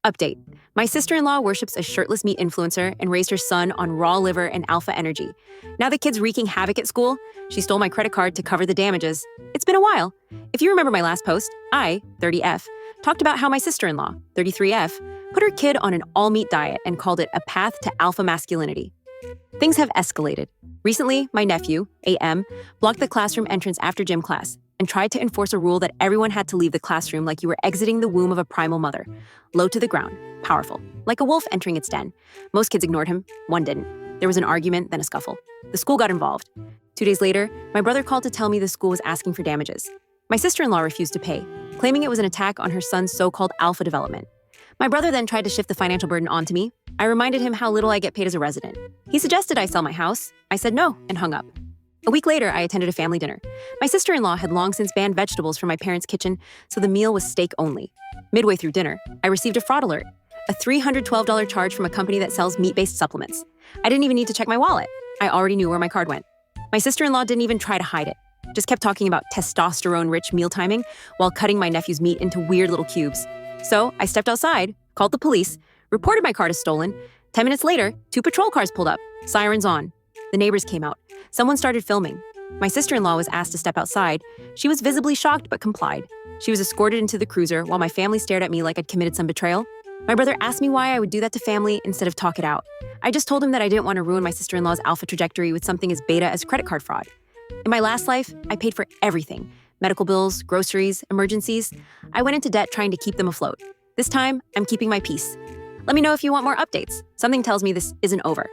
Update. My sister-in-law worships a shirtless meat influencer and raised her son on raw liver and alpha energy. Now the kid's wreaking havoc at school. She stole my credit card to cover the damages. It's been a while. If you remember my last post, I, 30F, talked about how my sister-in-law, 33F, put her kid on an all-meat diet and called it a path to alpha masculinity. Things have escalated. Recently, my nephew, AM, blocked the classroom entrance after gym class and tried to enforce a rule that everyone had to leave the classroom like you were exiting the womb of a primal mother. Low to the ground, powerful, like a wolf entering its den. Most kids ignored him, one didn't. There was an argument, then a scuffle. The school got involved. 2 days later, my brother called to tell me the school was asking for damages. My sister-in-law refused to pay, claiming it was an attack on her son's so-called alpha development. My brother then tried to shift the financial burden onto me. I reminded him how little I get paid as a resident. He suggested I sell my house. I said no and hung up. A week later, I attended a family dinner. My sister-in-law had long since banned vegetables from my parents' kitchen, so the meal was steak only. Midway through dinner, I received a fraud alert, a $312 charge from a company that sells meat-based supplements. I didn't even need to check my wallet. I already knew where my card went. My sister-in-law didn't even try to hide it, just kept talking about testosterone-rich meal timing while cutting my nephew's meat into weird little cubes. So I stepped outside, called the police, reported my card as stolen. 10 minutes later, 2 patrol cars pulled up, sirens on. The neighbors came out. Someone started filming. My sister-in-law was asked to step outside. She was visibly shocked but complied. She was escorted into the cruiser while my family stared at me like I'd committed some betrayal. My brother asked me why I would do that to family instead of talk it out. I just told him that I didn't want to ruin my sister-in-law's alpha trajectory with something as beta as credit card fraud. In my last life, I paid for everything. Medical bills, groceries, emergencies. I went into debt trying to keep them afloat. This time, I'm keeping my peace. Let me know if you want more updates. Something tells me this isn't over.